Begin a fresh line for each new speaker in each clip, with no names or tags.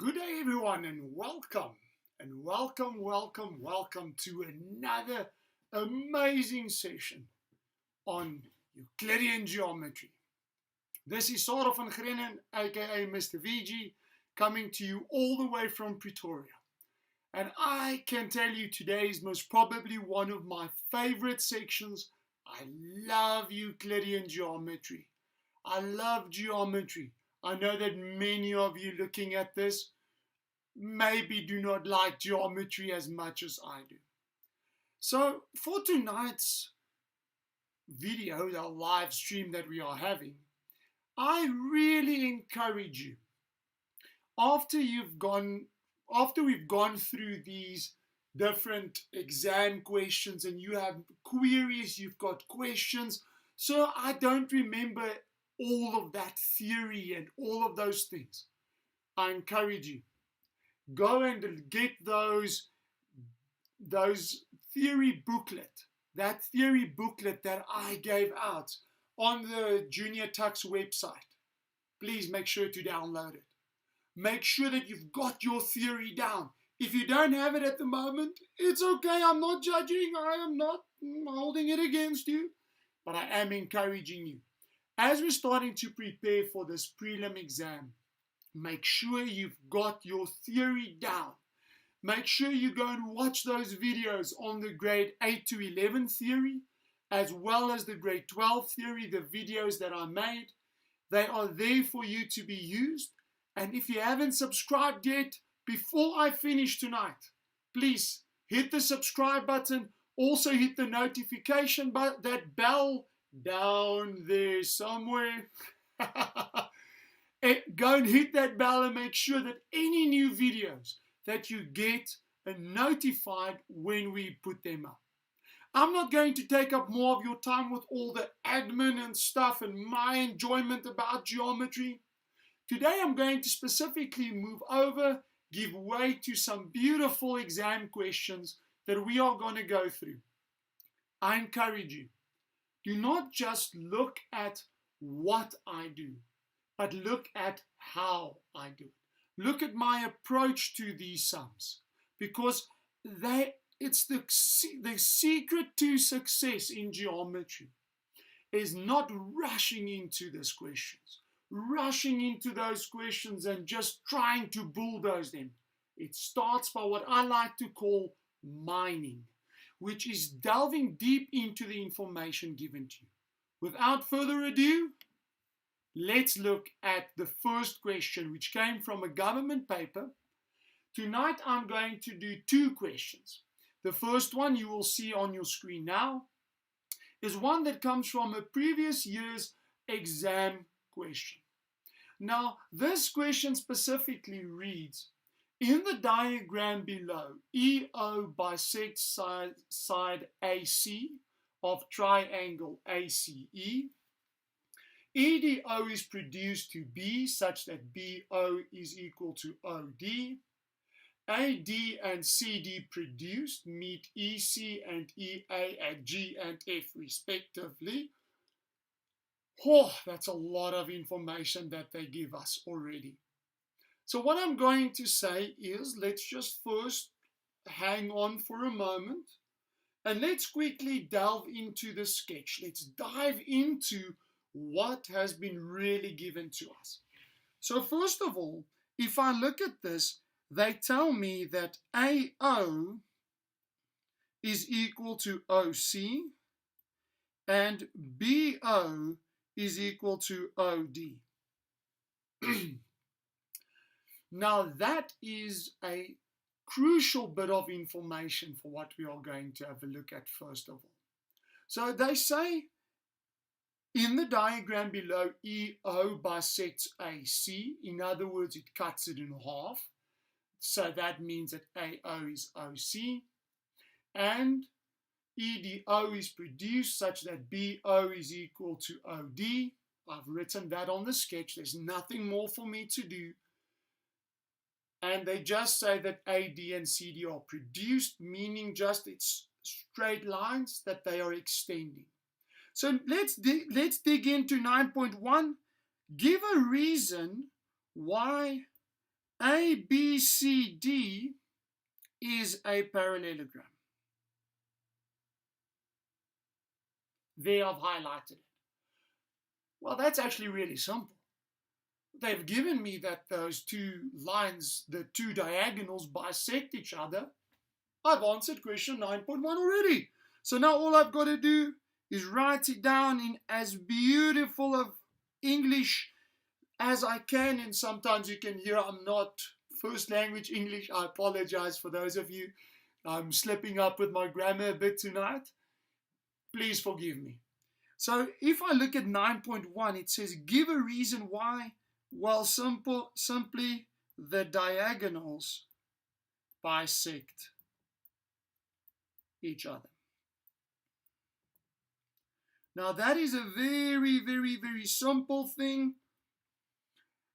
Good day, everyone, and welcome, welcome to another amazing session on Euclidean geometry. This is Sarah van Grennen, aka Mr. VG, coming to you all the way from Pretoria. And I can tell you today is most probably one of my favorite sections. I love Euclidean geometry. I love geometry. I know that many of you looking at this maybe do not like geometry as much as I do. So for tonight's video, the live stream that we are having, I really encourage you, after we've gone through these different exam questions and you have queries, you've got questions, so I don't remember all of that theory and all of those things. I encourage you, go and get those theory booklet, that theory booklet that I gave out on the Junior Tux website. Please make sure to download it. Make sure that you've got your theory down. If you don't have it at the moment, it's okay. I'm not judging. I am not holding it against you, but I am encouraging you. As we're starting to prepare for this prelim exam, make sure you've got your theory down. Make sure you go and watch those videos on the grade 8 to 11 theory, as well as the grade 12 theory, the videos that I made. They are there for you to be used. And if you haven't subscribed yet, before I finish tonight, please hit the subscribe button. Also hit the notification button, that bell down there somewhere. Go and hit that bell and make sure that any new videos that you get are notified when we put them up. I'm not going to take up more of your time with all the admin and stuff and my enjoyment about geometry. Today I'm going to specifically move over, give way to some beautiful exam questions that we are going to go through. I encourage you, do not just look at what I do, but look at how I do it. Look at my approach to these sums, because it's the secret to success in geometry is not rushing into these questions, rushing into those questions and just trying to bulldoze them. It starts by what I like to call mining, which is delving deep into the information given to you. Without further ado, let's look at the first question, which came from a government paper. Tonight I'm going to do two questions. The first one you will see on your screen now is one that comes from a previous year's exam question. Now, this question specifically reads, in the diagram below, EO bisects side AC of triangle ACE. EDO is produced to B such that BO is equal to OD. AD and CD produced meet EC and EA at G and F respectively. Oh, that's a lot of information that they give us already. So what I'm going to say is, let's just first hang on for a moment and let's quickly delve into the sketch. Let's dive into what has been really given to us. So first of all, if I look at this, they tell me that AO is equal to OC and BO is equal to OD. Now that is a crucial bit of information for what we are going to have a look at first of all. So they say in the diagram below, EO bisects AC. In other words, it cuts it in half. So that means that AO is OC. And EDO is produced such that BO is equal to OD. I've written that on the sketch. There's nothing more for me to do. And they just say that AD and CD are produced, meaning just it's straight lines that they are extending. So let's dig into 9.1. Give a reason why ABCD is a parallelogram. There, I've highlighted it. Well, that's actually really simple. They've given me that those two lines, the two diagonals, bisect each other. I've answered question 9.1 already. So now all I've got to do is write it down in as beautiful of English as I can. And sometimes you can hear I'm not first language English. I apologize for those of you. I'm slipping up with my grammar a bit tonight. Please forgive me. So if I look at 9.1, it says give a reason why. Well, simply the diagonals bisect each other. Now that is a very, very, very simple thing.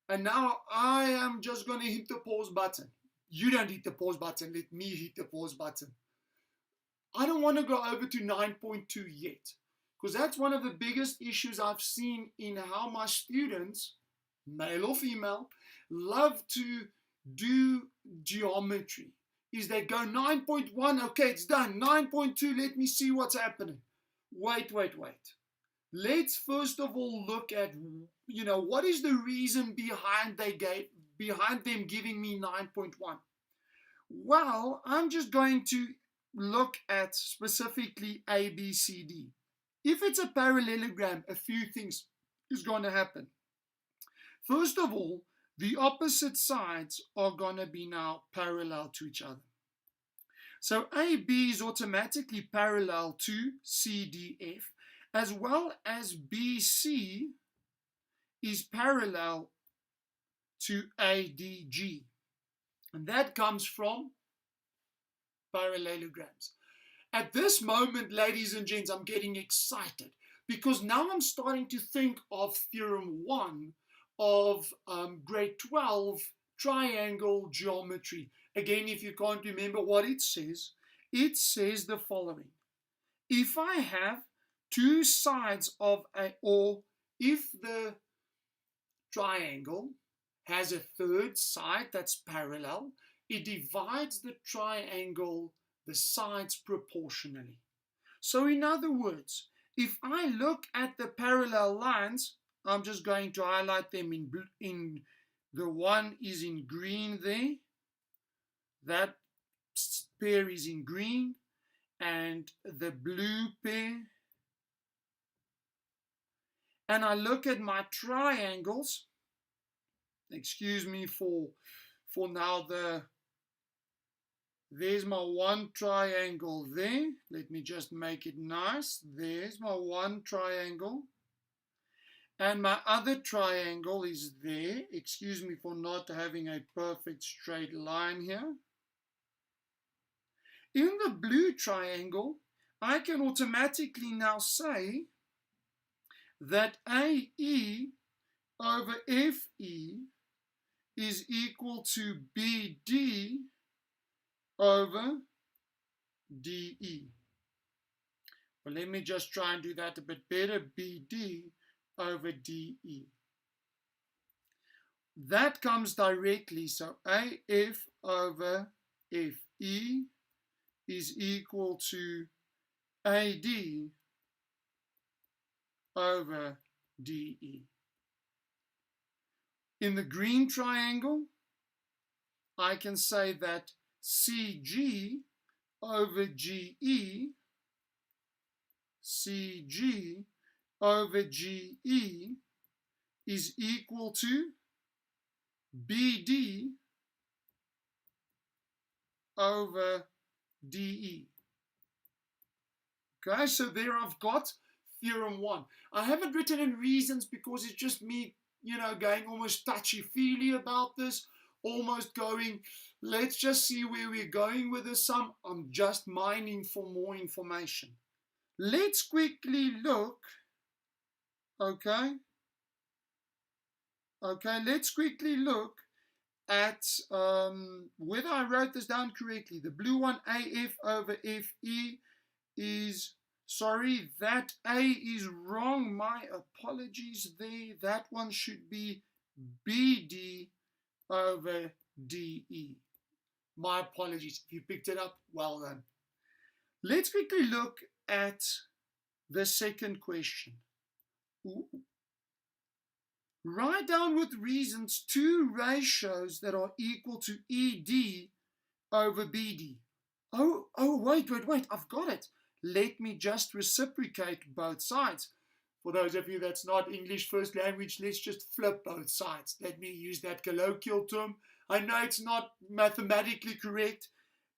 And now I am just going to hit the pause button. You don't hit the pause button. Let me hit the pause button. I don't want to go over to 9.2 yet, because that's one of the biggest issues I've seen in how my students, male or female, love to do geometry. Is they go 9.1, okay, it's done. 9.2, let me see what's happening. Wait. Let's first of all look at, what is the reason behind them giving me 9.1? Well, I'm just going to look at specifically ABCD. If it's a parallelogram, a few things is going to happen. First of all, the opposite sides are going to be now parallel to each other. So AB is automatically parallel to CDF, as well as BC is parallel to ADG. And that comes from parallelograms. At this moment, ladies and gents, I'm getting excited because now I'm starting to think of Theorem 1 of grade 12 triangle geometry. Again, if you can't remember what it says the following. If I have two sides of if the triangle has a third side that's parallel, it divides the triangle, the sides proportionally. So in other words, if I look at the parallel lines, I'm just going to highlight them in the one is in green there. That pair is in green, and the blue pair. And I look at my triangles. Excuse me for now there's my one triangle there. Let me just make it nice. There's my one triangle. And my other triangle is there. Excuse me for not having a perfect straight line here. In the blue triangle, I can automatically now say that AE over FE is equal to BD over DE. Well, let me just try and do that a bit better. BD over DE. That comes directly, so AF over FE is equal to AD over DE. In the green triangle, I can say that CG over GE, CG over GE is equal to BD over DE. Okay, so there I've got Theorem 1. I haven't written in reasons because it's just me, going almost touchy-feely about this, almost going, let's just see where we're going with this sum. I'm just mining for more information. Let's quickly look, let's quickly look at whether I wrote this down correctly. The blue one, AF over FE is, sorry, that A is wrong. My apologies there. That one should be BD over DE. My apologies. If you picked it up, well done. Let's quickly look at the second question. Write down with reasons two ratios that are equal to ED over BD. Oh, wait, I've got it. Let me just reciprocate both sides. For those of you that's not English first language, let's just flip both sides. Let me use that colloquial term. I know it's not mathematically correct,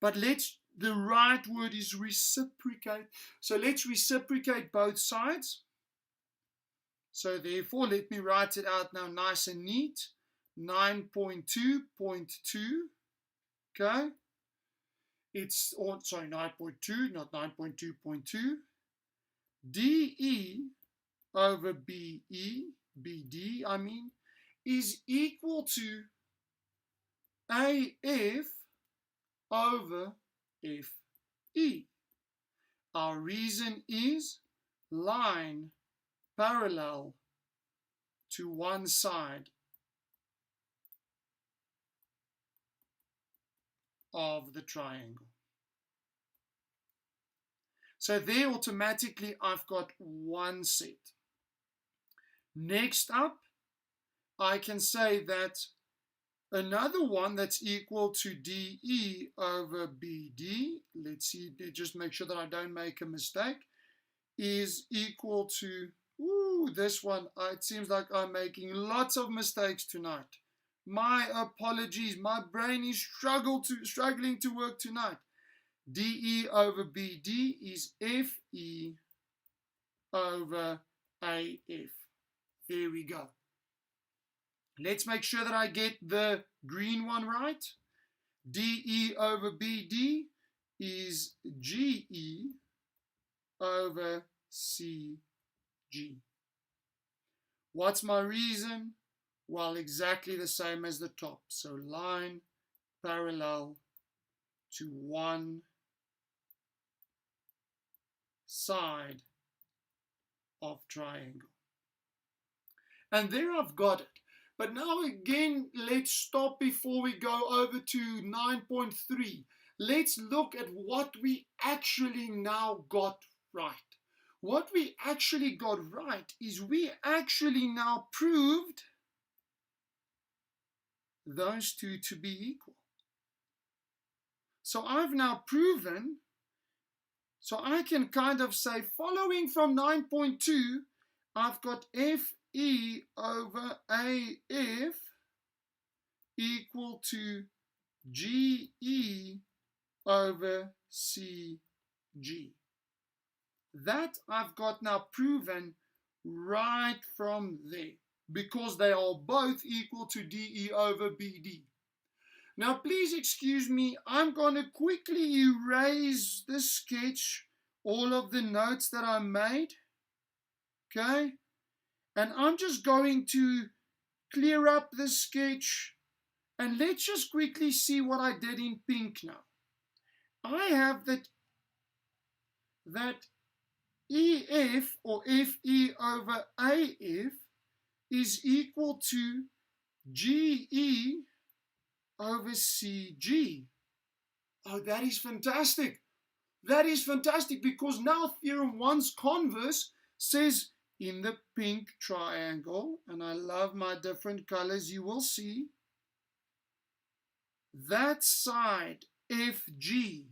but the right word is reciprocate. So let's reciprocate both sides. So therefore, let me write it out now nice and neat. 9.2.2, okay? It's, 9.2, not 9.2.2. DE over BD, is equal to AF over FE. Our reason is line parallel to one side of the triangle. So there automatically I've got one set. Next up, I can say that another one that's equal to DE over BD, let's see, just make sure that I don't make a mistake, is equal to, this one, it seems like I'm making lots of mistakes tonight. My apologies, my brain is struggling to work tonight. DE over BD is FE over AF. There we go. Let's make sure that I get the green one right. DE over BD is GE over CG. What's my reason? Well, exactly the same as the top. So line parallel to one side of triangle. And there I've got it. But now again, let's stop before we go over to 9.3. Let's look at what we actually now got right. What we actually got right is we actually now proved those two to be equal. So I've now proven, so I can kind of say, following from 9.2, I've got FE over AF equal to GE over CG. That I've got now proven right from there, because they are both equal to DE over BD. Now please excuse me, I'm going to quickly erase the sketch, all of the notes that I made, okay? And I'm just going to clear up the sketch, and let's just quickly see what I did in pink now. I have that EF or FE over AF is equal to GE over CG. Oh, that is fantastic. That is fantastic, because now Theorem 1's converse says in the pink triangle, and I love my different colors, you will see, that side FG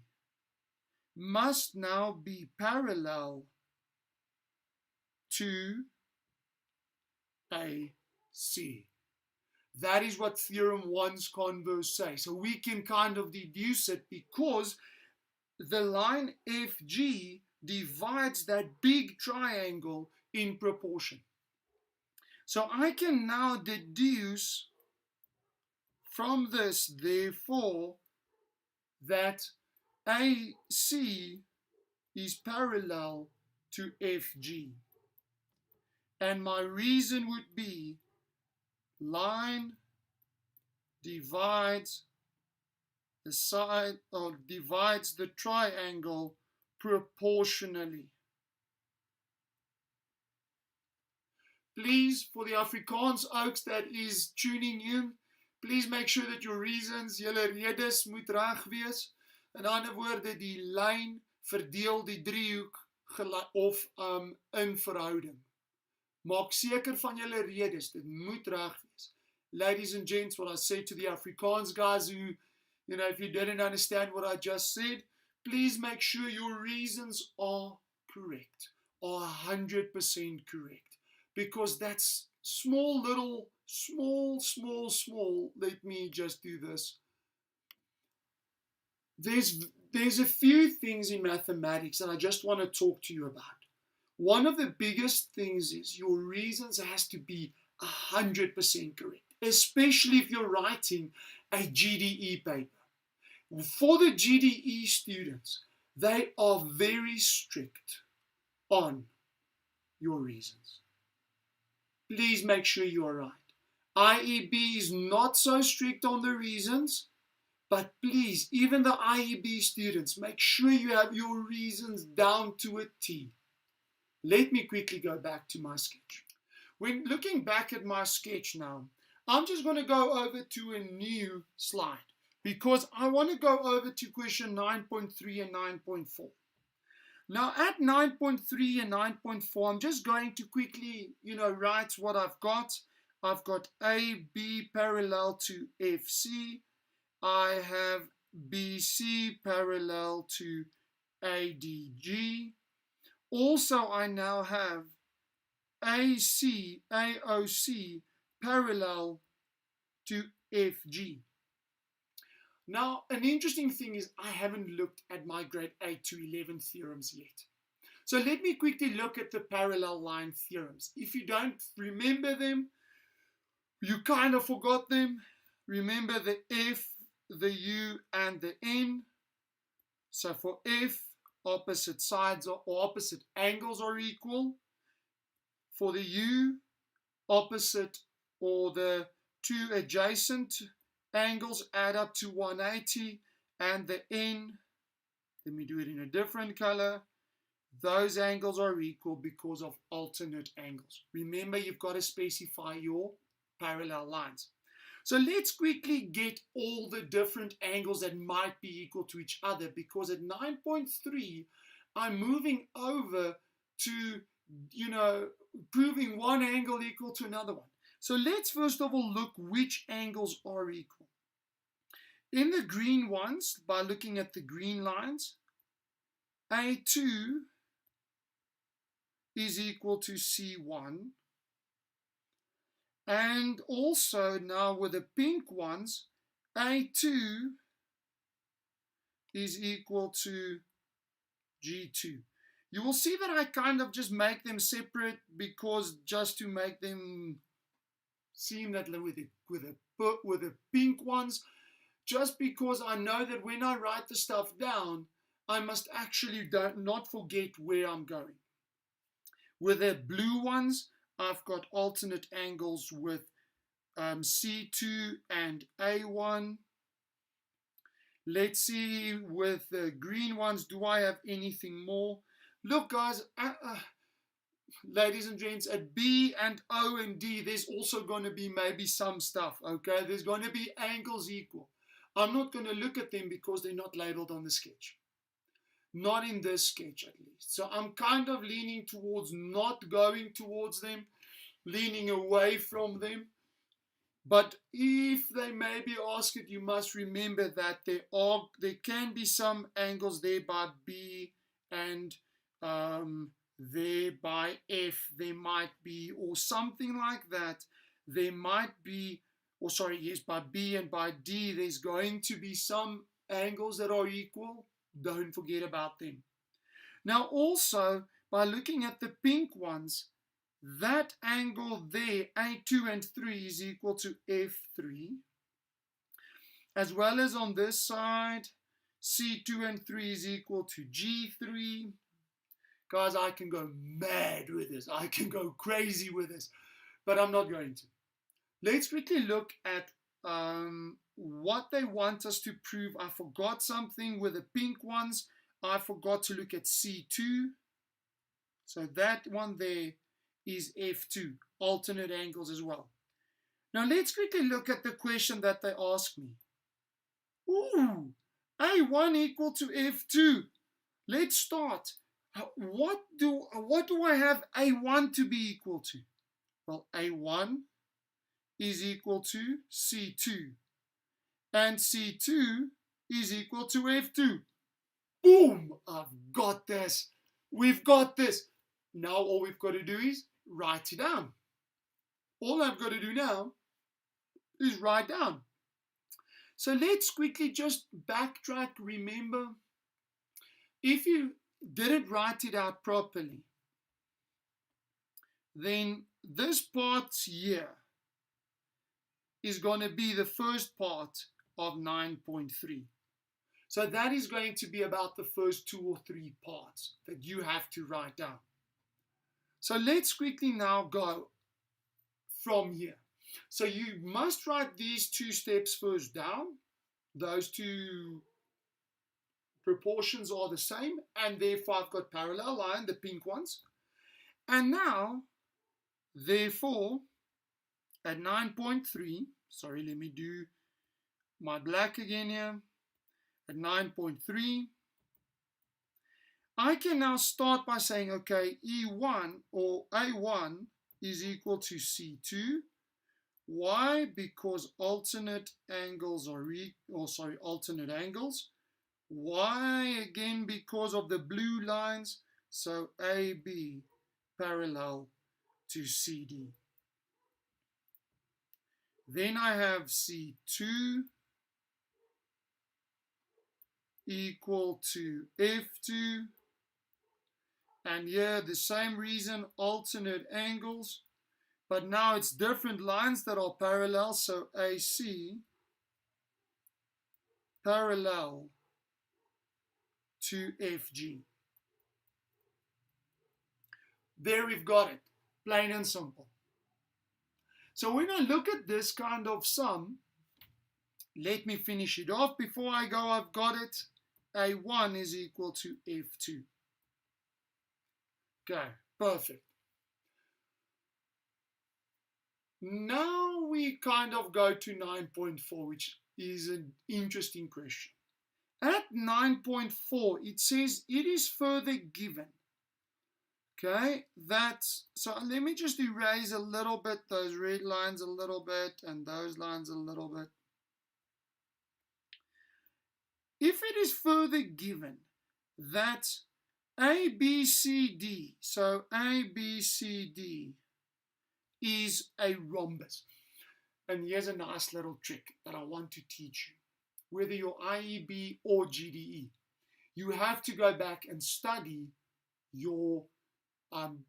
must now be parallel to AC. That is what Theorem 1's converse says. So we can kind of deduce it, because the line FG divides that big triangle in proportion. So I can now deduce from this, therefore, that AC is parallel to FG. And my reason would be line divides the side, or divides the triangle proportionally. Please, for the Afrikaans oaks that is tuning in, Please make sure that your reasons, julle redes moet reg wees. In ander woorde, die lyn verdeel die driehoek of in verhouding. Maak seker van julle redes, dit moet reg wees. Ladies and gents, what I said to the Afrikaans guys who, if you didn't understand what I just said, please make sure your reasons are correct, are 100% correct. Because that's small, let me just do this. There's a few things in mathematics that I just want to talk to you about. One of the biggest things is your reasons has to be 100% correct, especially if you're writing a GDE paper. For the GDE students, they are very strict on your reasons. Please make sure you are right. IEB is not so strict on the reasons, but please, even the IEB students, make sure you have your reasons down to a T. Let me quickly go back to my sketch. When looking back at my sketch now, I'm just going to go over to a new slide because I want to go over to question 9.3 and 9.4. Now at 9.3 and 9.4, I'm just going to quickly, write what I've got. I've got AB parallel to FC. I have BC parallel to ADG. Also, I now have AC, AOC parallel to FG. Now, an interesting thing is I haven't looked at my grade 8 to 11 theorems yet. So let me quickly look at the parallel line theorems. If you don't remember them, you kind of forgot them. Remember the F, the U, and the N. So for F, opposite sides or opposite angles are equal. For the U, opposite or the two adjacent angles add up to 180, and the N, let me do it in a different color, those angles are equal because of alternate angles. Remember, you've got to specify your parallel lines. So let's quickly get all the different angles that might be equal to each other, because at 9.3, I'm moving over to, proving one angle equal to another one. So let's first of all look which angles are equal. In the green ones, by looking at the green lines, A2 is equal to C1. And also now with the pink ones, A2 is equal to G2. You will see that I kind of just make them separate because just to make them seem that with the pink ones, just because I know that when I write the stuff down, I must actually not forget where I'm going. With the blue ones, I've got alternate angles with C2 and A1. Let's see with the green ones, do I have anything more? Look guys, ladies and gents, at B and O and D, there's also going to be maybe some stuff, okay? There's going to be angles equal. I'm not going to look at them because they're not labeled on the sketch. Not in this sketch at least. So I'm kind of leaning towards not going towards them, leaning away from them. But if they maybe ask it, you must remember that there can be some angles there by B and there by F. There might be, or something like that. There might be, or sorry, yes, by B and by D, there's going to be some angles that are equal. Don't forget about them. Now also, by looking at the pink ones, that angle there, A2 and 3, is equal to F3. As well as on this side, C2 and 3 is equal to G3. Guys, I can go mad with this. I can go crazy with this. But I'm not going to. Let's quickly look at what they want us to prove. I forgot something with the pink ones. I forgot to look at C2. So that one there is F2, alternate angles as well. Now let's quickly look at the question that they asked me. Ooh, A1 equal to F2. Let's start. What do I have A1 to be equal to? Well, A1 is equal to C2. And C2 is equal to F2. Boom! I've got this. We've got this. Now all we've got to do is write it down. All I've got to do now is write down. So let's quickly just backtrack. Remember, if you didn't write it out properly, then this part here is going to be the first part of 9.3. So that is going to be about the first 2 or 3 parts that you have to write down. So let's quickly now go from here. So you must write these 2 steps first down. Those 2 proportions are the same, and therefore I've got parallel line, the pink ones. And now, therefore, at 9.3, sorry, let me do my black again here. At 9.3, I can now start by saying, okay, E1 or A1 is equal to C2. Why? Because alternate angles are alternate angles. Why? Again, because of the blue lines. So AB parallel to CD. Then I have C2 equal to F2. And here the same reason, alternate angles. But now it's different lines that are parallel. So AC parallel to FG. There we've got it, plain and simple. So when I look at this kind of sum, let me finish it off. Before I go, I've got it. A1 is equal to F2. Okay, perfect. Now we kind of go to 9.4, which is an interesting question. At 9.4, it says it is further given. Okay, so let me just erase a little bit those red lines a little bit and those lines a little bit. If it is further given that ABCD, so ABCD is a rhombus. And here's a nice little trick that I want to teach you. Whether you're IEB or GDE, you have to go back and study your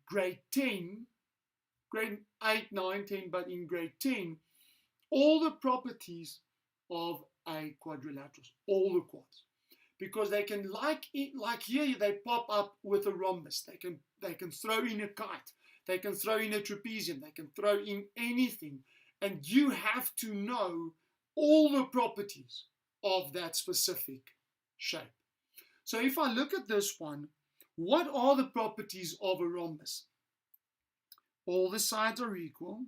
grade 10, grade 8, 9, 10, but in grade 10, all the properties of a quadrilateral, all the quads. Because they can, like here, they pop up with a rhombus. They can throw in a kite. They can throw in a trapezium. They can throw in anything. And you have to know all the properties of that specific shape. So if I look at this one, what are the properties of a rhombus? All the sides are equal.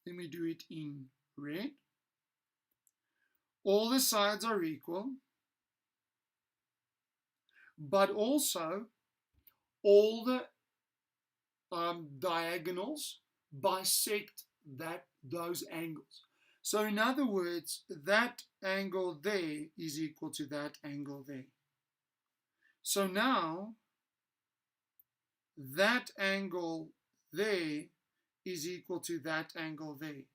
Let me do it in red. All the sides are equal. But also all the diagonals bisect those angles. So in other words, that angle there is equal to that angle there. So now that angle there is equal to that angle there.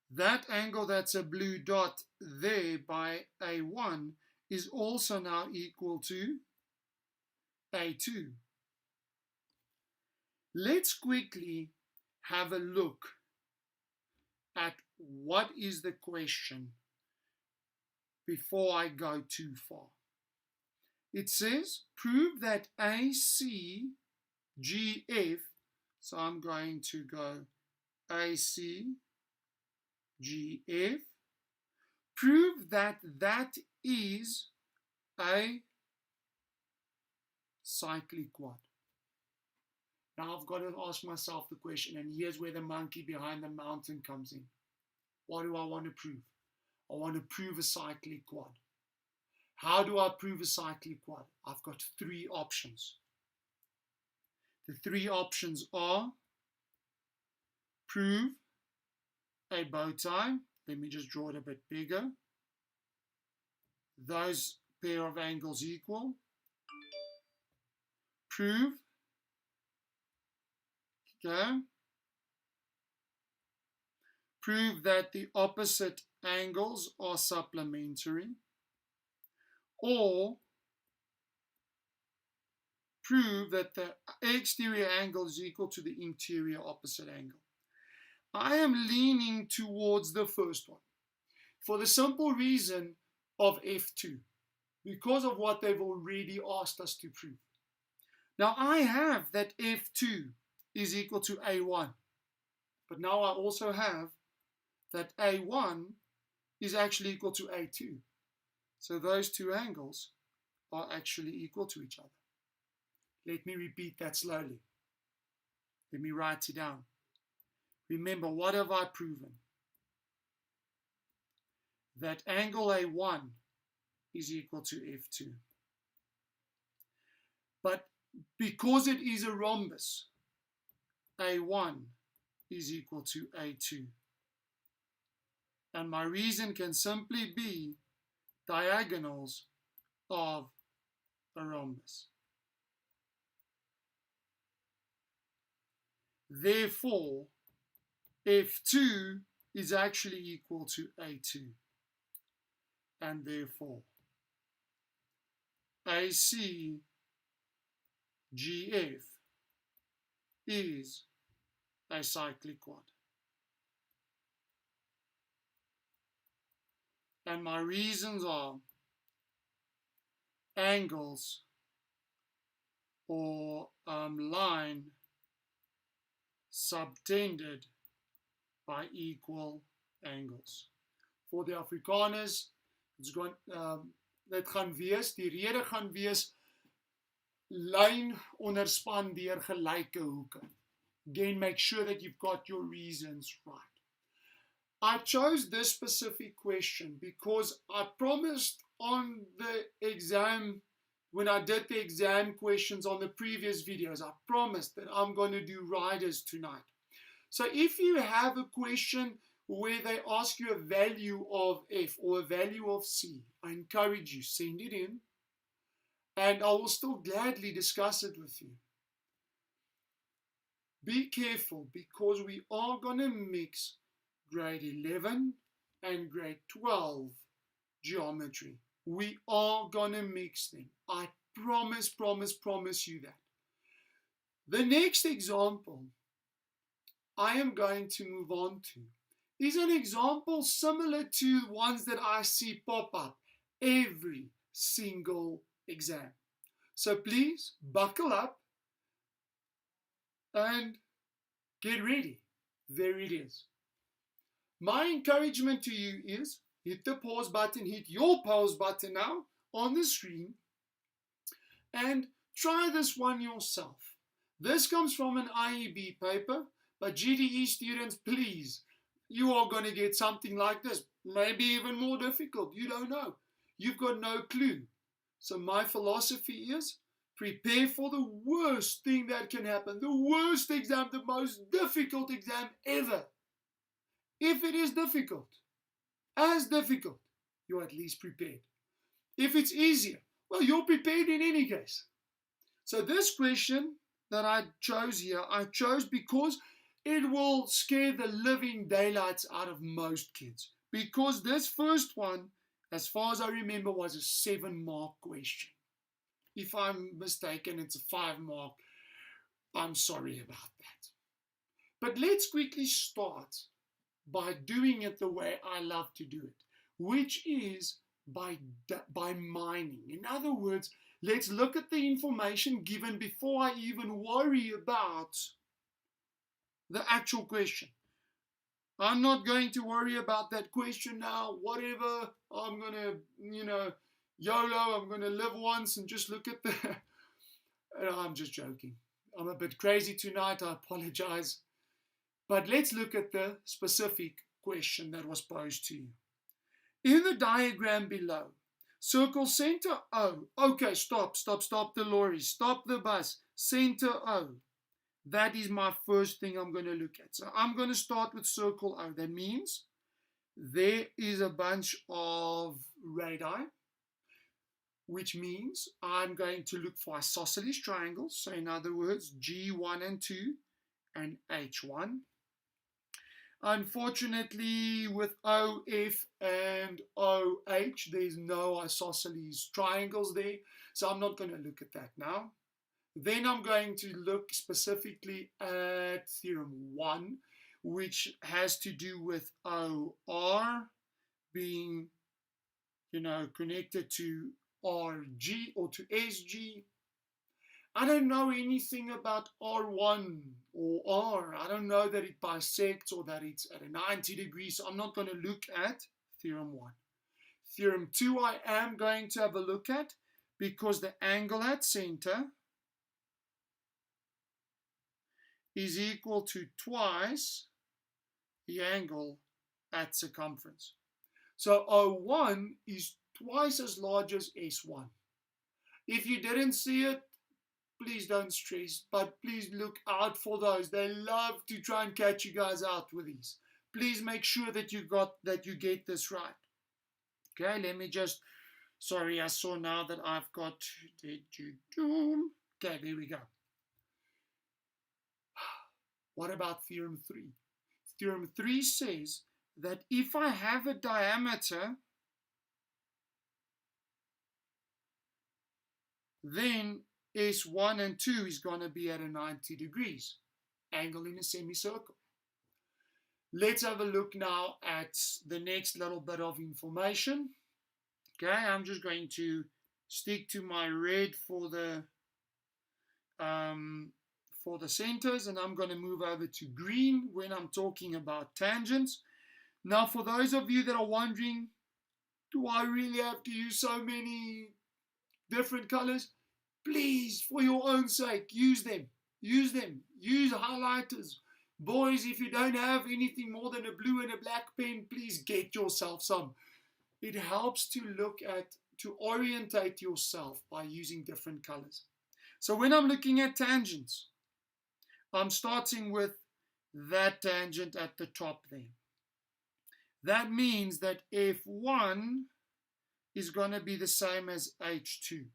That angle that's a blue dot there by A1 is also now equal to A2. Let's quickly have a look at what is the question before I go too far. It says, prove that ACGF, so I'm going to go ACGF, prove that that is a cyclic quad. Now I've got to ask myself the question, and here's where the monkey behind the mountain comes in. What do I want to prove? I want to prove a cyclic quad. How do I prove a cyclic quad? I've got three options. The three options are prove a bow tie. Let me just draw it a bit bigger. Those pair of angles equal. Prove, okay, prove that the opposite angles are supplementary, or prove that the exterior angle is equal to the interior opposite angle. I am leaning towards the first one for the simple reason of F2, because of what they've already asked us to prove. Now I have that F2 is equal to A1, but now I also have that A1 is actually equal to A2. So those two angles are actually equal to each other. Let me repeat that slowly. Let me write it down. Remember, what have I proven? That angle A1 is equal to F2. But because it is a rhombus, A1 is equal to A2. And my reason can simply be diagonals of a rhombus. Therefore, F2 is actually equal to A2. And therefore, AC GF is a cyclic quad. And my reasons are angles or line subtended by equal angles. For the Afrikaners, dit gaan wees, die rede gaan wees lyn onderspan deur gelyke hoeke. Again, make sure that you've got your reasons right. I chose this specific question because I promised on the exam, when I did the exam questions on the previous videos, I promised that I'm going to do riders tonight. So if you have a question where they ask you a value of F or a value of C, I encourage you, send it in, and I will still gladly discuss it with you. Be careful, because we are going to mix grade 11 and grade 12 geometry. We are going to mix them. I promise you that. The next example I am going to move on to is an example similar to ones that I see pop up every single exam. So please buckle up and get ready. There it is. My encouragement to you is hit the pause button, hit your pause button now on the screen, and try this one yourself. This comes from an IEB paper, but GDE students, please, you are going to get something like this, maybe even more difficult. You don't know. You've got no clue. So my philosophy is prepare for the worst thing that can happen, the worst exam, the most difficult exam ever. If it is difficult, as difficult, you're at least prepared. If it's easier, well, you're prepared in any case. So this question that I chose here, I chose because it will scare the living daylights out of most kids. Because this first one, as far as I remember, was a 7-mark question. If I'm mistaken, it's a 5-mark. I'm sorry about that. But let's quickly start by doing it the way I love to do it, which is by mining. In other words, let's look at the information given before I even worry about the actual question. I'm not going to worry about that question now. Whatever, I'm going to, YOLO, I'm going to live once and just look at the... I'm just joking. I'm a bit crazy tonight, I apologize. But let's look at the specific question that was posed to you. In the diagram below, circle center O. Okay, stop the lorry, stop the bus, center O. That is my first thing I'm going to look at. So I'm going to start with circle O. That means there is a bunch of radii, which means I'm going to look for isosceles triangles. So in other words, G1 and 2 and H1. Unfortunately, with OF and OH, there's no isosceles triangles there. So I'm not going to look at that now. Then I'm going to look specifically at Theorem 1, which has to do with OR being, connected to RG or to SG. I don't know anything about R1 or R. I don't know that it bisects or that it's at a 90 degrees. So I'm not going to look at Theorem 1. Theorem 2 I am going to have a look at because the angle at center is equal to twice the angle at circumference. So O1 is twice as large as S1. If you didn't see it, please don't stress, but please look out for those. They love to try and catch you guys out with these. Please make sure that you get this right. Okay, let me just, sorry, I saw now that I've got, okay, there we go. What about Theorem 3? Theorem 3 says that if I have a diameter, then S1 and 2 is going to be at a 90 degrees, angle in a semicircle. Let's have a look now at the next little bit of information. Okay, I'm just going to stick to my red for the centers, and I'm going to move over to green when I'm talking about tangents. Now, for those of you that are wondering, do I really have to use so many different colors? Please, for your own sake, use them. Use them. Use highlighters. Boys, if you don't have anything more than a blue and a black pen, please get yourself some. It helps to orientate yourself by using different colors. So when I'm looking at tangents, I'm starting with that tangent at the top there. That means that F1 is going to be the same as H2.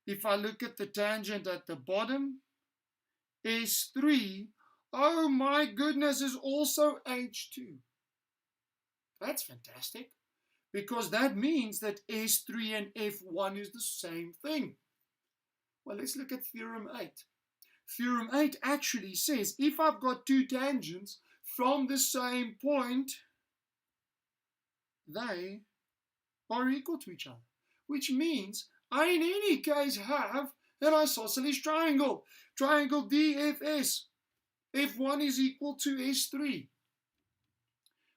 If I look at the tangent at the bottom, S3, oh my goodness, is also H2. That's fantastic, because that means that S3 and F1 is the same thing. Well, let's look at Theorem 8. Theorem 8 actually says if I've got two tangents from the same point, they are equal to each other, which means I in any case have an isosceles triangle, triangle DFS. F1 is equal to S3.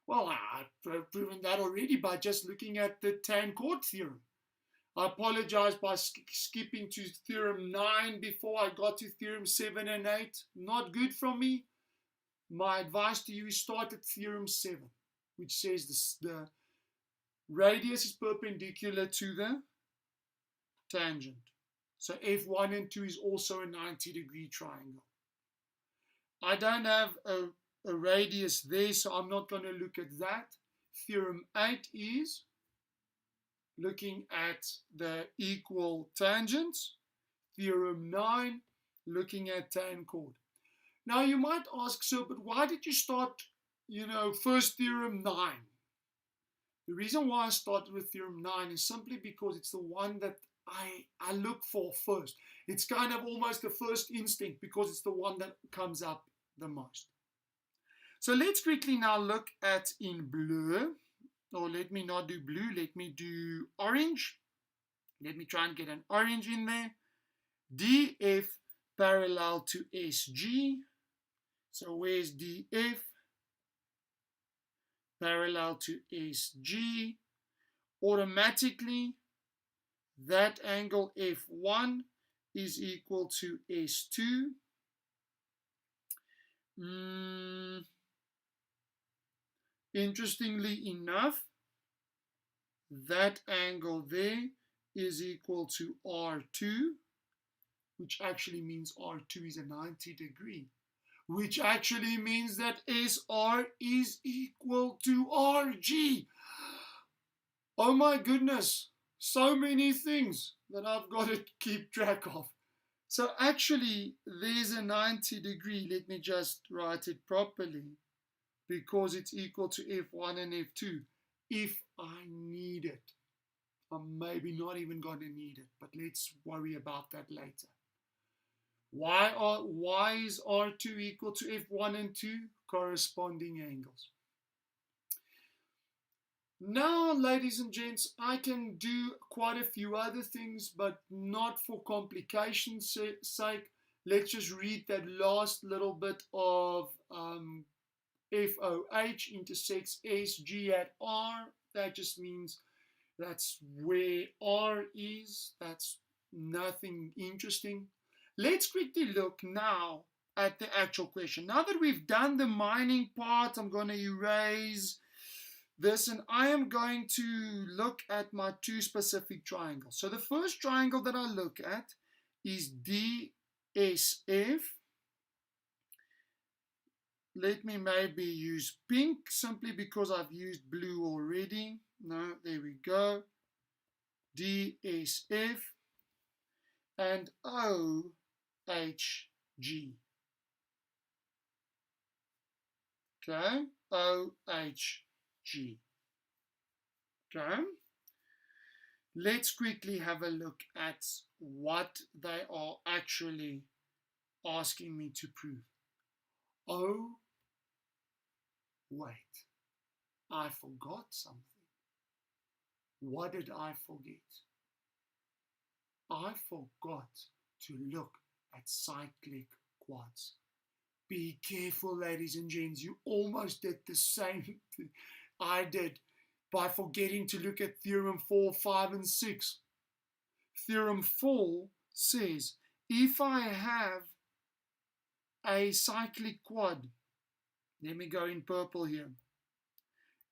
Well, I've proven that already by just looking at the tan chord theorem. I apologize by skipping to Theorem 9 before I got to Theorem 7 and 8. Not good from me. My advice to you is start at Theorem 7, which says the radius is perpendicular to the tangent. So F1 and 2 is also a 90-degree triangle. I don't have a radius there, so I'm not going to look at that. Theorem 8 is looking at the equal tangents. Theorem 9, looking at tan chord. Now you might ask, sir, but why did you start, first Theorem 9? The reason why I started with Theorem 9 is simply because it's the one that I look for first. It's kind of almost the first instinct because it's the one that comes up the most. So let's quickly now look at in blue, or let me not do blue, let me do orange. Let me try and get an orange in there. DF parallel to SG. So where's DF? Parallel to SG. Automatically, that angle F1 is equal to S2. Interestingly enough, that angle there is equal to R2, which actually means R2 is a 90 degree, which actually means that SR is equal to RG. Oh my goodness, so many things that I've got to keep track of. So actually, there's a 90 degree. Let me just write it properly, because it's equal to F1 and F2 if I need it. I'm maybe not even going to need it, but let's worry about that later. Why is R2 equal to F1 and 2? Corresponding angles. Now, ladies and gents, I can do quite a few other things, but not for complication's sake. Let's just read that last little bit of FOH intersects SG at R. That just means that's where R is. That's nothing interesting. Let's quickly look now at the actual question. Now that we've done the mining part, I'm going to erase this, and I am going to look at my two specific triangles. So the first triangle that I look at is DSF. Let me maybe use pink simply because I've used blue already. No, there we go. DSF and OHG. Okay, OHG. Okay, let's quickly have a look at what they are actually asking me to prove. Oh, wait, I forgot something. What did I forget? I forgot to look at cyclic quads. Be careful, ladies and gents. You almost did the same thing I did by forgetting to look at Theorem 4, 5, and 6. Theorem 4 says, if I have a cyclic quad, let me go in purple here.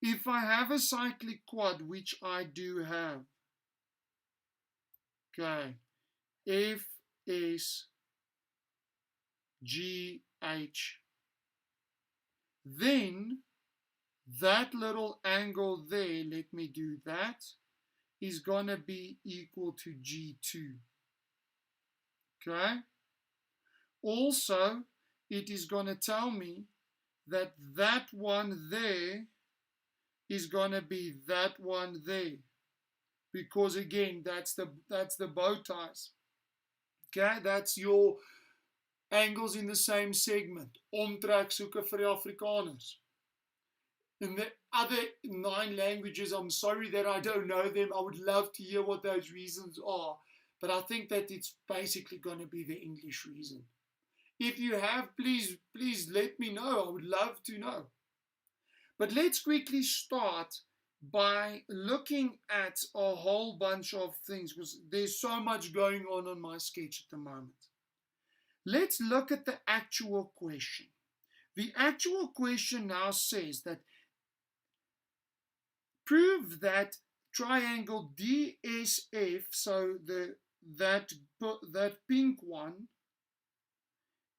If I have a cyclic quad, which I do have, okay, FSGH, then that little angle there, let me do that, is going to be equal to G2. Okay? Also, it is going to tell me that that one there is going to be that one there. Because again, that's the bow ties. Okay? That's your angles in the same segment. Omtrek soeke vir die Afrikaners. In the other 9 languages, I'm sorry that I don't know them. I would love to hear what those reasons are. But I think that it's basically going to be the English reason. If you have, please let me know. I would love to know. But let's quickly start by looking at a whole bunch of things, because there's so much going on my sketch at the moment. Let's look at the actual question. The actual question now says that prove that triangle DSF, so that pink one,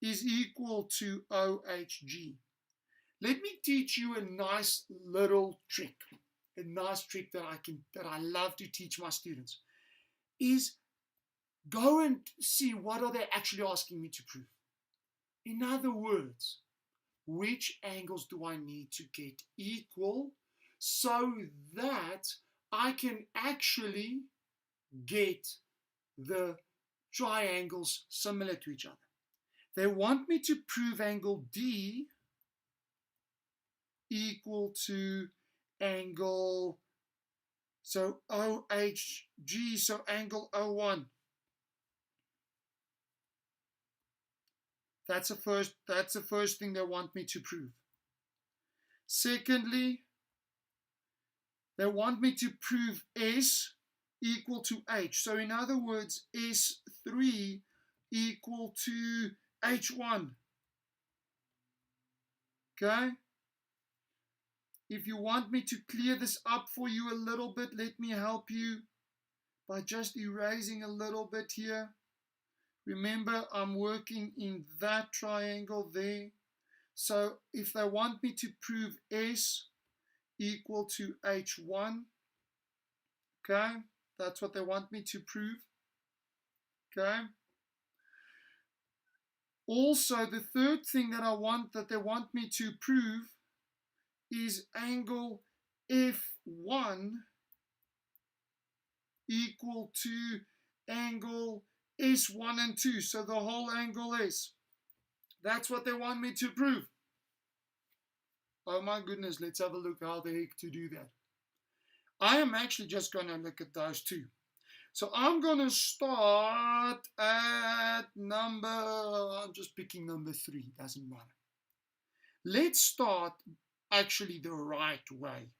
is equal to OHG. Let me teach you a nice little trick. A nice trick that I love to teach my students is go and see what are they actually asking me to prove. In other words, which angles do I need to get equal so that I can actually get the triangles similar to each other. They want me to prove angle D equal to angle, so OHG, so angle O1. That's the first thing they want me to prove. Secondly, they want me to prove S equal to H. So in other words, S3 equal to H1. Okay? If you want me to clear this up for you a little bit, let me help you by just erasing a little bit here. Remember, I'm working in that triangle there. So if they want me to prove S equal to H1, okay, that's what they want me to prove, okay. Also, the third thing that they want me to prove is angle F1 equal to angle S1 and 2, so the whole angle S. That's what they want me to prove. Oh my goodness, let's have a look how the heck to do that. I am actually just going to look at those two. So I'm going to start at I'm just picking number 3, doesn't matter. Let's start actually the right way,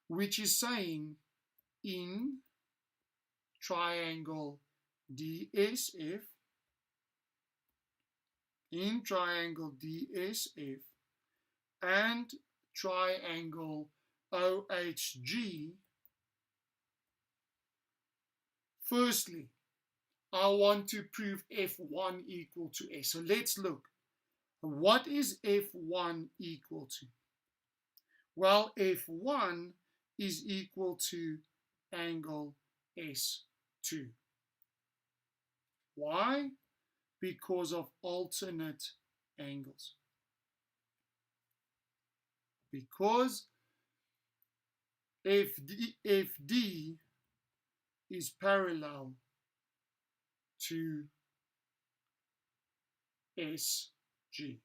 which is saying in triangle DSF, and triangle OHG, firstly, I want to prove F1 equal to S. So let's look. What is F1 equal to? Well, F1 is equal to angle S2. Why? Because of alternate angles. Because FD is parallel to SG.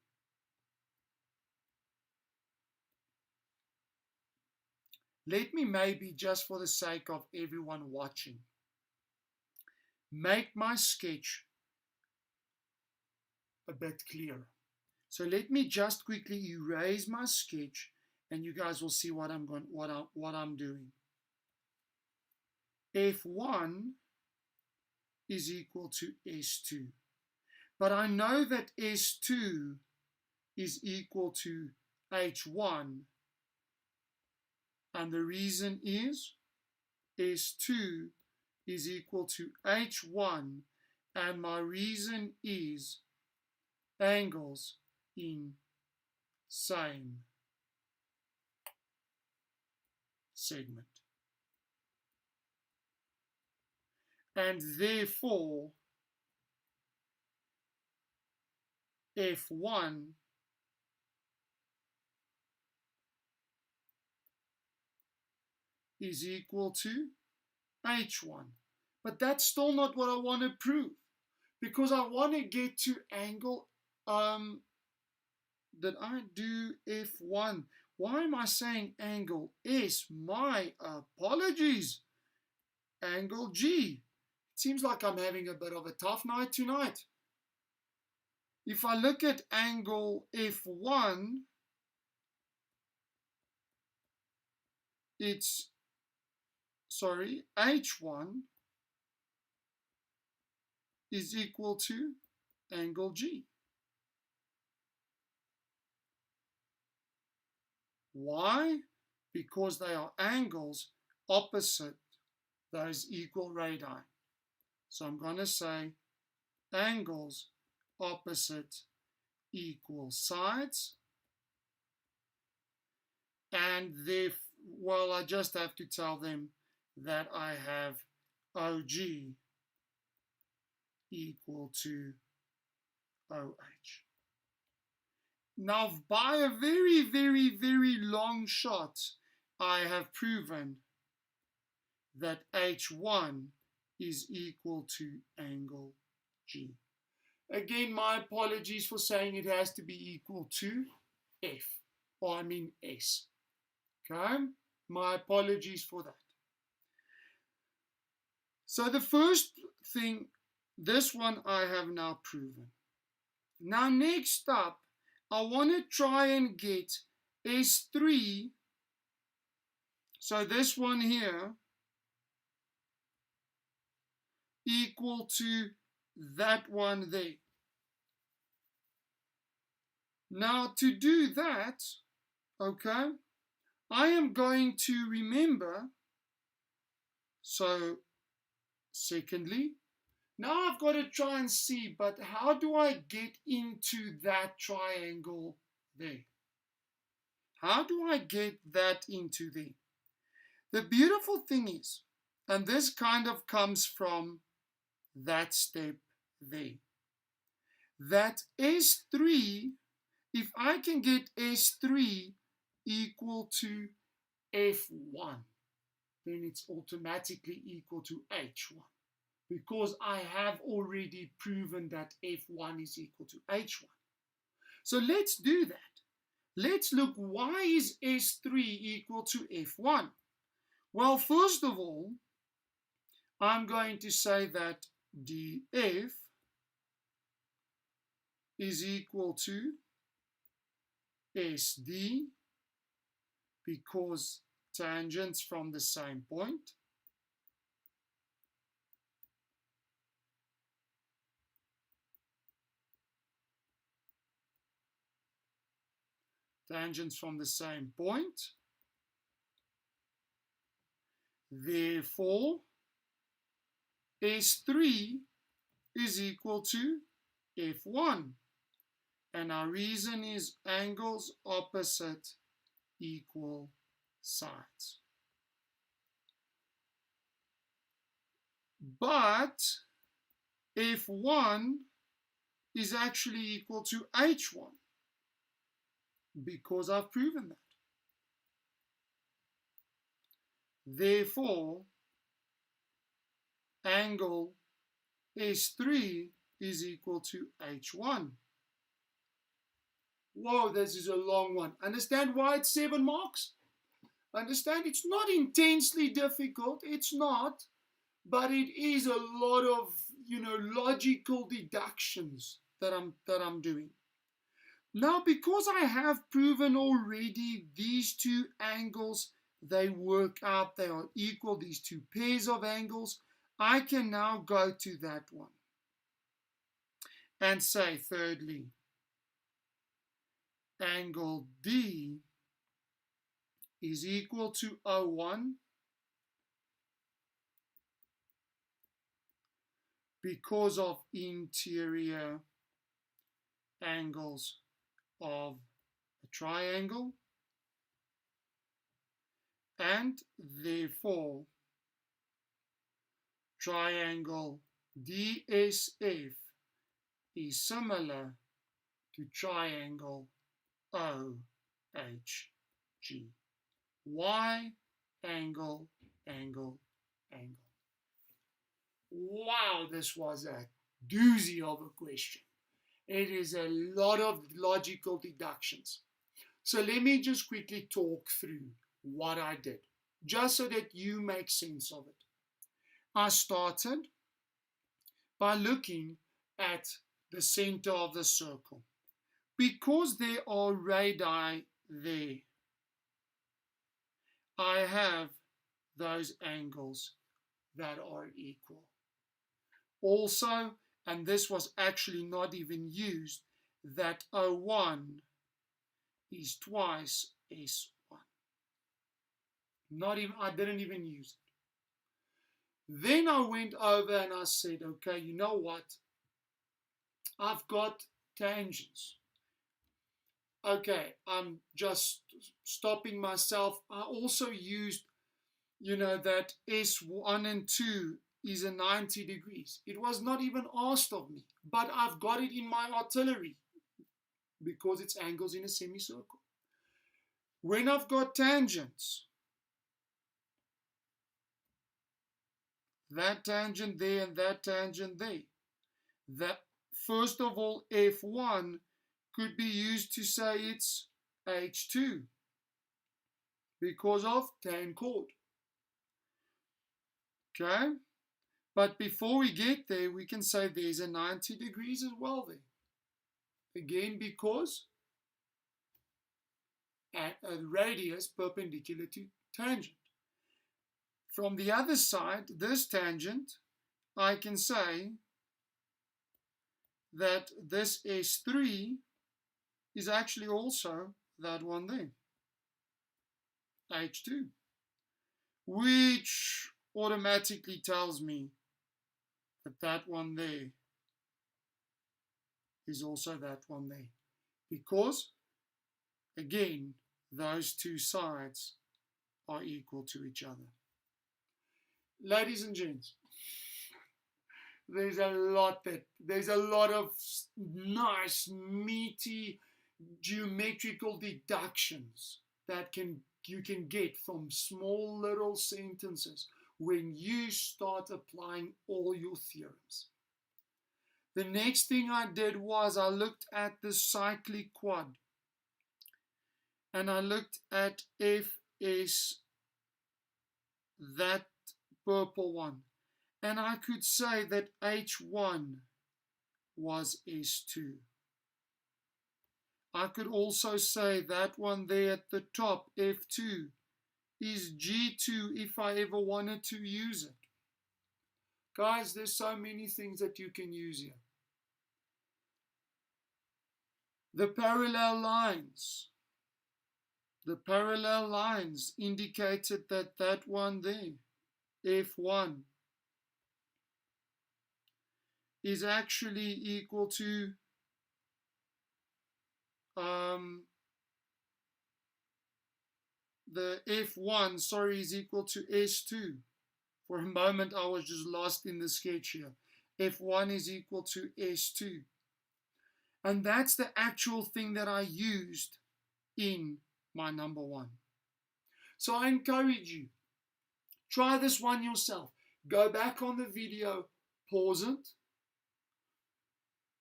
Let me maybe, just for the sake of everyone watching, make my sketch a bit clearer. So let me just quickly erase my sketch, and you guys will see what I'm doing. F1 is equal to S2. But I know that S2 is equal to H1. And the reason is S2 is equal to H1. And my reason is angles in same segment. And therefore, F1 is equal to H1. But that's still not what I want to prove, because I want to get to angle, did I do F1? Why am I saying angle S? My apologies. Angle G. It seems like I'm having a bit of a tough night tonight. If I look at angle F1, H1 is equal to angle G. Why? Because they are angles opposite those equal radii. So I'm going to say angles opposite equal sides. And well, I just have to tell them that I have OG equal to OH. Now, by a very, very, very long shot, I have proven that H1 is equal to angle G. Again, my apologies for saying it has to be equal to F, or I mean S. Okay? My apologies for that. So the first thing, this one I have now proven. Now next up, I want to try and get S3, so this one here, equal to that one there. Now to do that, okay, I am going to remember, so secondly, now I've got to try and see, but how do I get into that triangle there? How do I get that into there? The beautiful thing is, and this kind of comes from that step there, that S3, if I can get S3 equal to F1, then it's automatically equal to H1, because I have already proven that F1 is equal to H1. So let's do that. Let's look, why is S3 equal to F1? Well, first of all, I'm going to say that dF is equal to SD, because tangents from the same point. Tangents from the same point. Therefore, S3 is equal to F1. And our reason is angles opposite equal sides. But F1 is actually equal to H1, because I've proven that. Therefore, angle S3 is equal to H1. Whoa, this is a long one. Understand why it's 7 marks? Understand it's not intensely difficult. It's not. But it is a lot of, logical deductions that I'm doing. Now, because I have proven already these two angles, they work out, they are equal, these two pairs of angles, I can now go to that one and say, thirdly, angle D is equal to O1 because of interior angles of a triangle, and therefore triangle DSF is similar to triangle OHG. Why? Angle, angle, angle. Wow, this was a doozy of a question. It is a lot of logical deductions. So let me just quickly talk through what I did, just so that you make sense of it. I started by looking at the center of the circle. Because there are radii there, I have those angles that are equal. Also, and this was actually not even used, that O1 is twice S1. I didn't even use it. Then I went over and I said, okay, you know what? I've got tangents. Okay, I'm just stopping myself. I also used, that S1 and 2 is a 90 degrees. It was not even asked of me, but I've got it in my artillery because it's angles in a semicircle. When I've got tangents, that tangent there and that tangent there, that first of all, F1 could be used to say it's H2 because of tan chord. Okay? But before we get there, we can say there's a 90 degrees as well there. Again, because at a radius perpendicular to tangent. From the other side, this tangent, I can say that this S3 is actually also that one there, H2, which automatically tells me that that one there is also that one there, because, again, those two sides are equal to each other. Ladies and gents, there's a lot of nice, meaty, geometrical deductions that you can get from small little sentences when you start applying all your theorems. The next thing I did was I looked at the cyclic quad, and I looked at FS, that purple one, and I could say that H1 was S2. I could also say that one there at the top, F2, is G2 if I ever wanted to use it. Guys, there's so many things that you can use here. The parallel lines indicated that that one there, F1, is actually equal to the F1, sorry, is equal to S2. For a moment I was just lost in the sketch here. F1 is equal to S2. And that's the actual thing that I used in my number one. So I encourage you, try this one yourself. Go back on the video, pause it,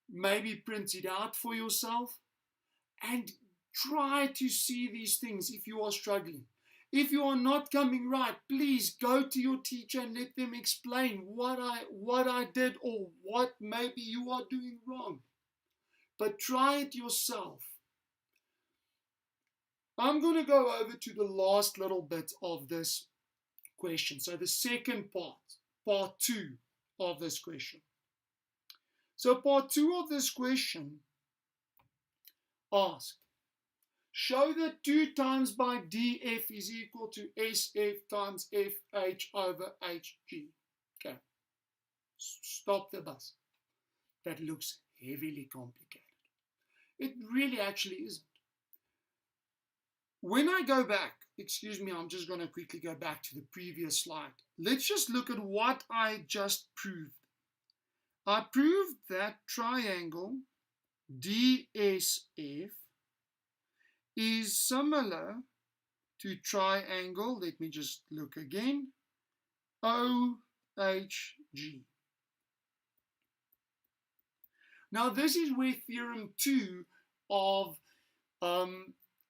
maybe print it out for yourself, and try to see these things if you are struggling. If you are not coming right, please go to your teacher and let them explain what I did or what maybe you are doing wrong. But try it yourself. I'm going to go over to the last little bit of this question. So the second part 2 of this question. So part 2 of this question asks, show that 2 times by df is equal to sf times fh over hg. Okay, stop the bus. That looks heavily complicated. It really actually isn't. When I go back, excuse me, I'm just going to quickly go back to the previous slide. Let's just look at what I just proved. I proved that triangle DSF is similar to triangle, let me just look again, OHG. Now this is where Theorem 2 of,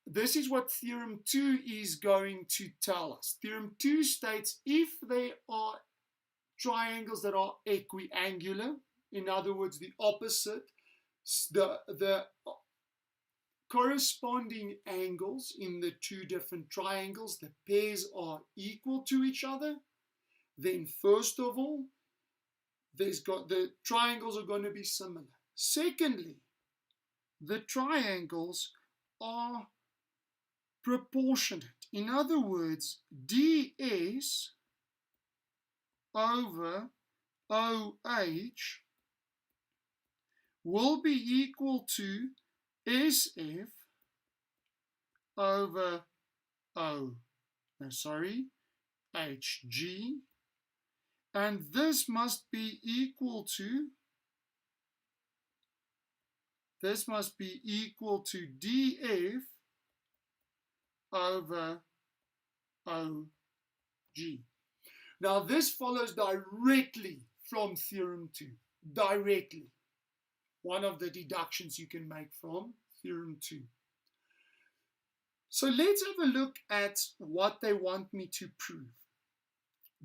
this is what Theorem 2 is going to tell us. Theorem 2 states if there are triangles that are equiangular, in other words, the opposite, the corresponding angles in the two different triangles, the pairs are equal to each other, then first of all, the triangles are going to be similar. Secondly, the triangles are proportionate. In other words, DS over OH will be equal to SF over HG, and this must be equal to DF over OG. Now this follows directly from Theorem 2. Directly. One of the deductions you can make from Theorem 2. So let's have a look at what they want me to prove.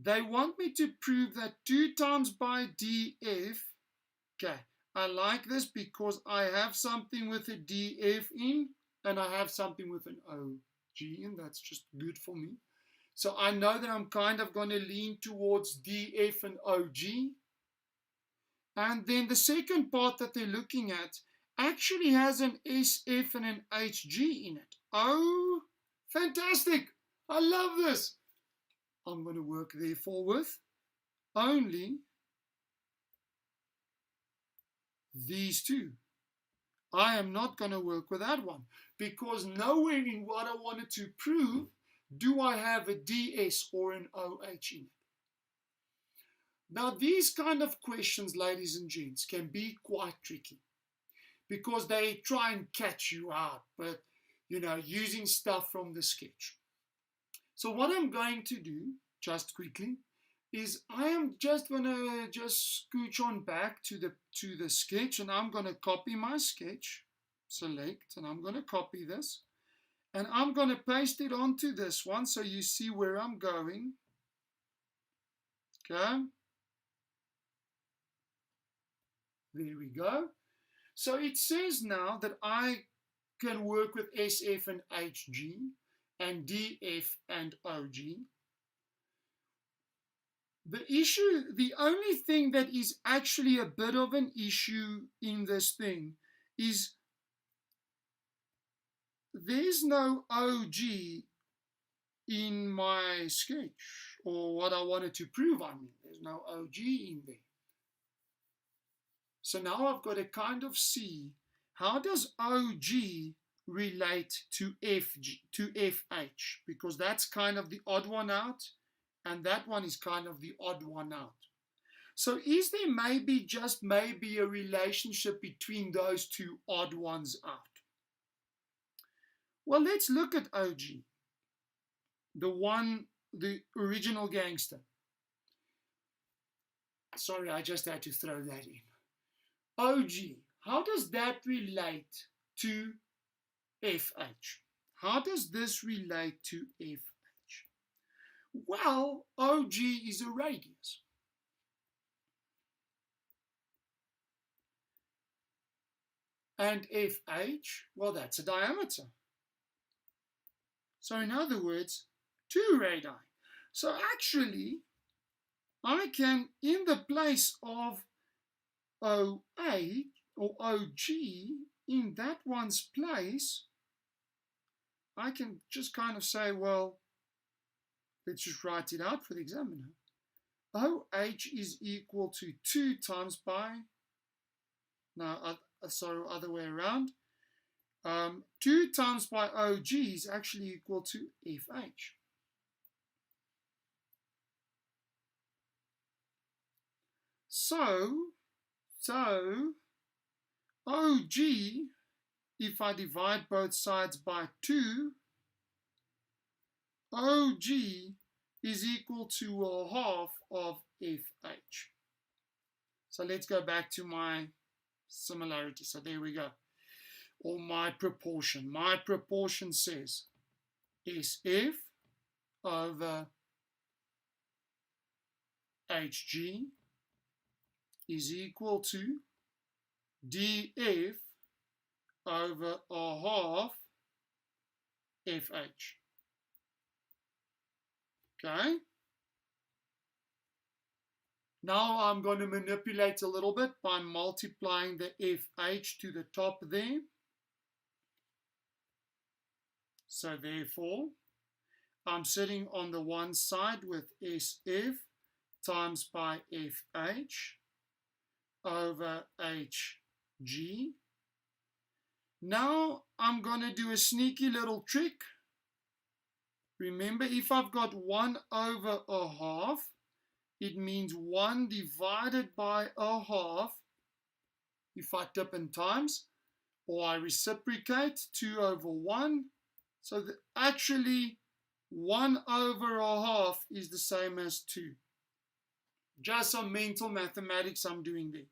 They want me to prove that 2 times by df, okay, I like this because I have something with a df in and I have something with an OG, and that's just good for me. So I know that I'm kind of going to lean towards df and OG. And then the second part that they're looking at actually has an SF and an HG in it. Oh, fantastic. I love this. I'm going to work therefore with only these two. I am not going to work with that one because nowhere in what I wanted to prove do I have a DS or an OH in it. Now, these kind of questions, ladies and gents, can be quite tricky because they try and catch you out, but, you know, using stuff from the sketch. So what I'm going to do, just quickly, is I am just going to scooch on back to the sketch, and I'm going to copy my sketch, select, and I'm going to copy this, and I'm going to paste it onto this one so you see where I'm going. Okay. There we go. So it says now that I can work with SF and HG and DF and OG. The only thing that is actually a bit of an issue in this thing is there's no OG in my sketch, or what I wanted to prove, I mean, there's no OG in there. So now I've got to kind of see, how does OG relate to FH? Because that's kind of the odd one out, and that one is kind of the odd one out. So is there maybe a relationship between those two odd ones out? Well, let's look at OG, the original gangster. Sorry, I just had to throw that in. OG, how does that relate to FH? How does this relate to FH? Well, OG is a radius. And FH, well, that's a diameter. So in other words, 2 radii. So actually, I can, in the place of OA or OG, in that one's place, I can just kind of say, well, let's just write it out for the examiner. OH is equal to 2 times by, sorry, other way around. 2 times by OG is actually equal to FH. So OG, if I divide both sides by 2, OG is equal to a half of FH. So let's go back to my similarity. So there we go. Or my proportion. My proportion says SF over HG is equal to DF over a half FH. Okay. Now I'm going to manipulate a little bit by multiplying the FH to the top there. So therefore, I'm sitting on the one side with SF times by FH over HG. Now I'm going to do a sneaky little trick. Remember, if I've got 1 over a half, it means 1 divided by a half if I tip and times, or I reciprocate 2 over 1. So that actually 1 over a half is the same as 2. Just some mental mathematics I'm doing there.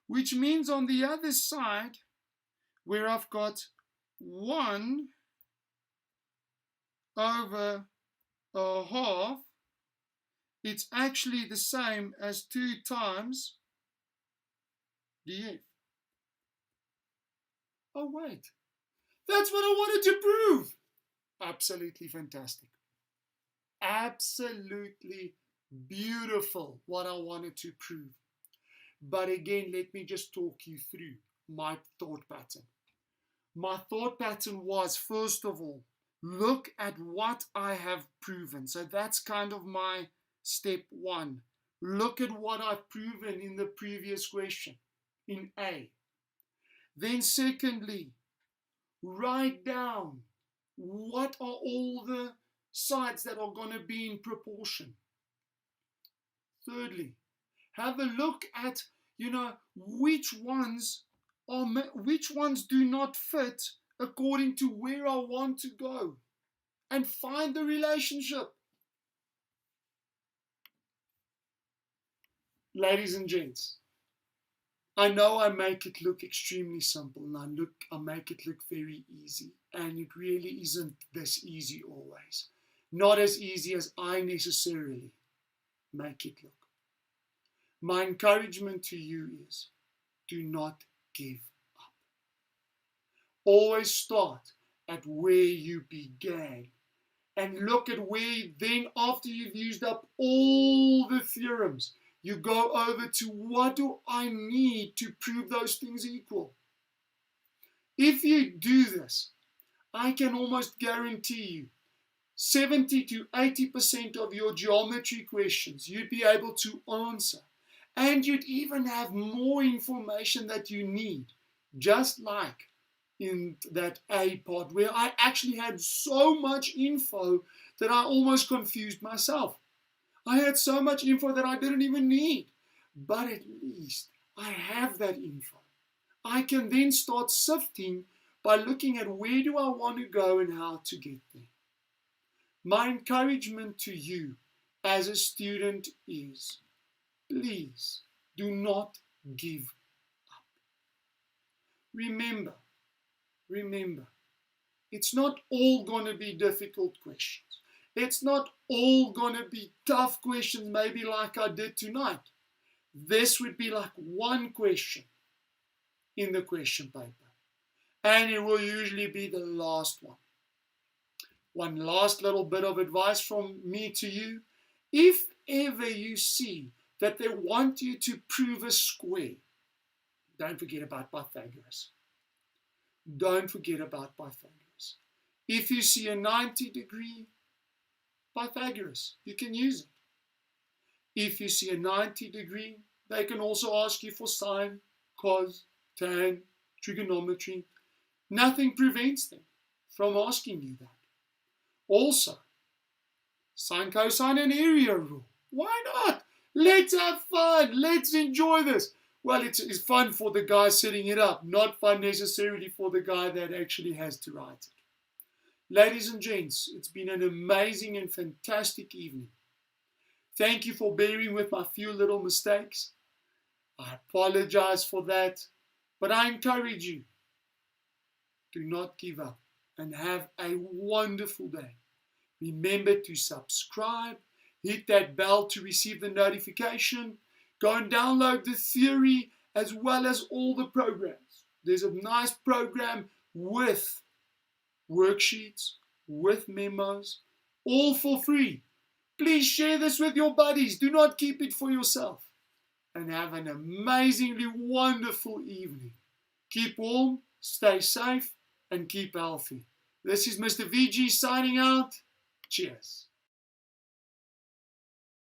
Which means on the other side, where I've got 1 over a half, it's actually the same as 2 times df. Oh, wait. That's what I wanted to prove. Absolutely fantastic. Absolutely beautiful what I wanted to prove. But again, let me just talk you through my thought pattern. My thought pattern was, first of all, look at what I have proven. So that's kind of my step one. Look at what I've proven in the previous question, in A. Then secondly, write down what are all the sides that are going to be in proportion. Thirdly, have a look at, which ones do not fit according to where I want to go, and find the relationship. Ladies and gents, I know I make it look extremely simple, and I make it look very easy, and it really isn't this easy always. Not as easy as I necessarily make it look. My encouragement to you is, do not give up. Always start at where you began, and look at where then, after you've used up all the theorems, you go over to what do I need to prove those things equal. If you do this, I can almost guarantee you 70 to 80% of your geometry questions you'd be able to answer. And you'd even have more information that you need, just like in that A part where I actually had so much info that I almost confused myself. I had so much info that I didn't even need, but at least I have that info. I can then start sifting by looking at where do I want to go and how to get there. My encouragement to you as a student is, please do not give up. Remember, it's not all going to be difficult questions. It's not all going to be tough questions, maybe like I did tonight. This would be like one question in the question paper, and it will usually be the last one. One last little bit of advice from me to you. If ever you see that they want you to prove a square, don't forget about Pythagoras. Don't forget about Pythagoras. If you see a 90-degree, Pythagoras, you can use it. If you see a 90-degree, they can also ask you for sine, cos, tan, trigonometry. Nothing prevents them from asking you that. Also, sine, cosine, and area rule. Why not? Let's have fun. Let's enjoy this. Well, it's fun for the guy setting it up, not fun necessarily for the guy that actually has to write it. Ladies and gents, it's been an amazing and fantastic evening. Thank you for bearing with my few little mistakes. I apologize for that, but I encourage you, do not give up and have a wonderful day. Remember to subscribe, hit that bell to receive the notification. Go and download the theory as well as all the programs. There's a nice program with worksheets, with memos, all for free. Please share this with your buddies. Do not keep it for yourself. And have an amazingly wonderful evening. Keep warm, stay safe, and keep healthy. This is Mr. VG signing out. Cheers.